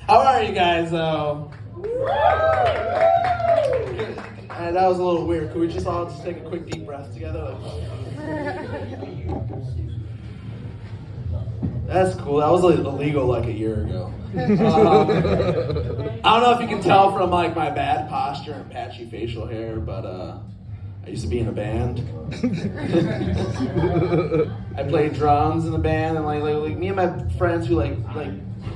How are you guys, though? That was a little weird. Could we just all take a quick deep breath together? That's cool. That was illegal like a year ago. I don't know if you can tell from like my bad posture and patchy facial hair, but I used to be in a band. I played drums in the band, and like me and my friends who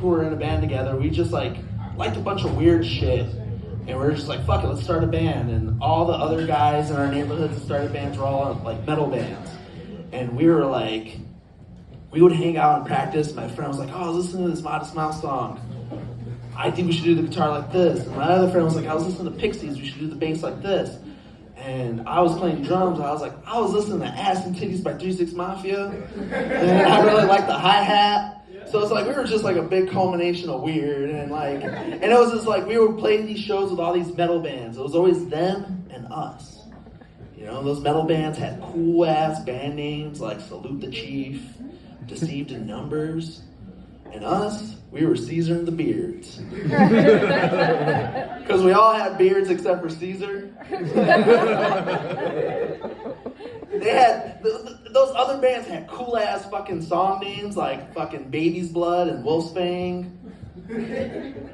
were in a band together, we just liked a bunch of weird shit. And we were just like, fuck it, let's start a band. And all the other guys in our neighborhood that started bands were all like metal bands. And we were like, we would hang out and practice. My friend was like, oh, I was listening to this Modest Mouse song. I think we should do the guitar like this. And my other friend was like, I was listening to Pixies, we should do the bass like this. And I was playing drums, and I was like, I was listening to Ass and Titties by 3 6 Mafia. And I really liked the hi-hat. So it's like we were just like a big culmination of weird, and it was just like we were playing these shows with all these metal bands. It was always them and us. You know, those metal bands had cool ass band names like Salute the Chief, Deceived in Numbers, and us, we were Caesar and the Beards. Because we all had beards except for Caesar. They had, those other bands had cool ass fucking song names like fucking Baby's Blood and Wolf's Fang.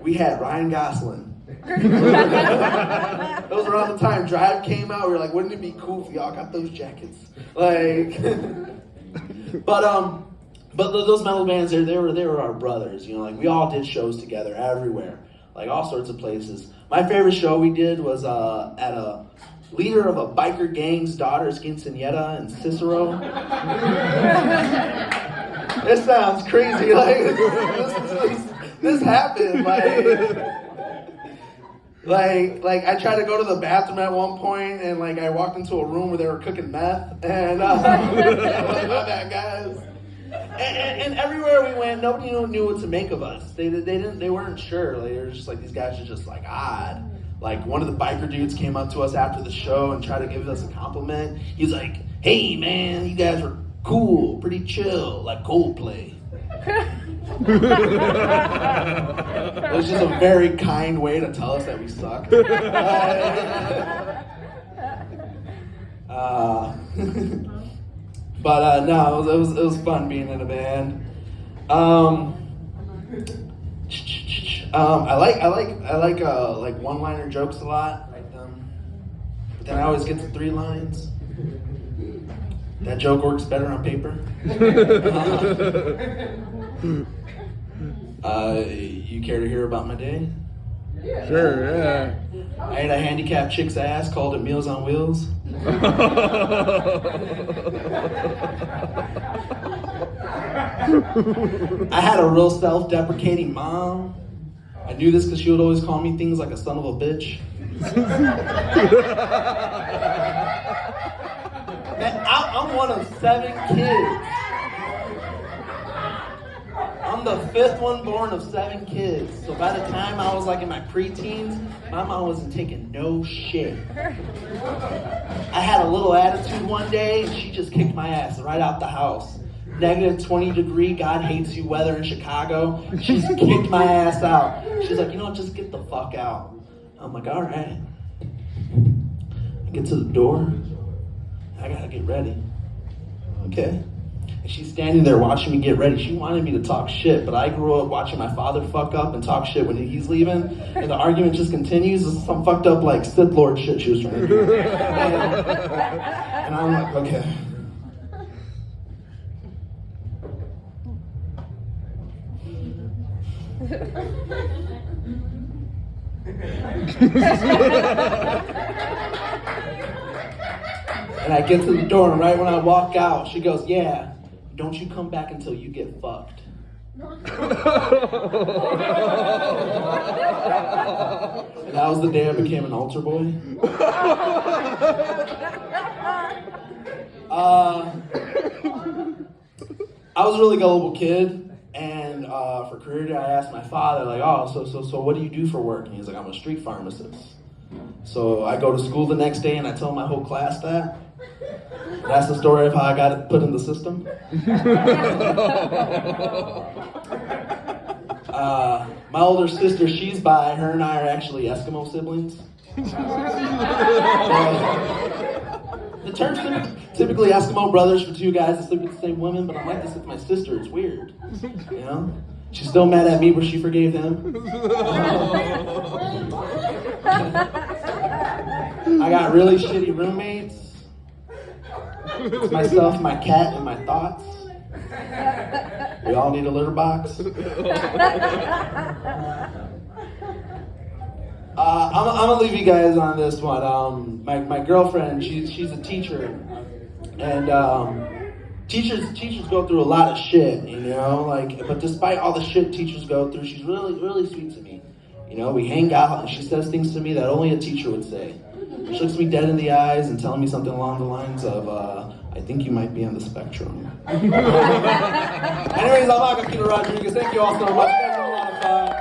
We had Ryan Gosling. That was around the time Drive came out. We were like, wouldn't it be cool if y'all got those jackets? But those metal bands, they were our brothers. You know, like we all did shows together everywhere, like all sorts of places. My favorite show we did was at a leader of a biker gang's daughter's quinceañera in Cicero. This sounds crazy. Like this happened. Like I tried to go to the bathroom at one point, and like I walked into a room where they were cooking meth, and my bad, guys. And everywhere we went, nobody knew what to make of us. They weren't sure. Like, they were just like, these guys are just like odd. Like one of the biker dudes came up to us after the show and tried to give us a compliment. He was like, "Hey man, you guys were cool, pretty chill, like Coldplay." It was just a very kind way to tell us that we sucked. But no, it was fun being in a band. I like one-liner jokes a lot. But then I always get to 3 lines. That joke works better on paper. You care to hear about my day? Yeah. Sure, yeah. I ate a handicapped chick's ass, called it Meals on Wheels. I had a real self-deprecating mom. I knew this because she would always call me things like a son of a bitch. I'm one of 7 kids. I'm the 5th one born of 7 kids. So by the time I was like in my preteens, my mom wasn't taking no shit. I had a little attitude one day, and she just kicked my ass right out the house. Negative 20 degree, God hates you weather in Chicago. She just kicked my ass out. She's like, you know what, just get the fuck out. I'm like, all right. I get to the door. I gotta get ready. Okay. And she's standing there watching me get ready. She wanted me to talk shit, but I grew up watching my father fuck up and talk shit when he's leaving, and the argument just continues. This is some fucked up like Sith Lord shit she was trying to do. And I'm like, okay. And I get to the door, and right when I walk out, she goes, yeah, don't you come back until you get fucked. And that was the day I became an altar boy. I was a really gullible kid. And for career day, I asked my father, like, oh, so what do you do for work? And he's like, I'm a street pharmacist. So I go to school the next day, and I tell my whole class that. That's the story of how I got put in the system. My older sister, she's bi. Her and I are actually Eskimo siblings. The term's typically Eskimo brothers for two guys that sleep with the same women, but I'm like this with my sister. It's weird, you know? She's still mad at me, but she forgave him. I got really shitty roommates. It's myself, my cat, and my thoughts. We all need a litter box. I'm gonna leave you guys on this one. My girlfriend, she's a teacher, and teachers go through a lot of shit, you know. But despite all the shit teachers go through, she's really sweet to me. You know, we hang out, and she says things to me that only a teacher would say. She looks me dead in the eyes and telling me something along the lines of, "I think you might be on the spectrum." Anyways, I'm Agapito Rodriguez. Thank you all so much. You guys had a lot of fun.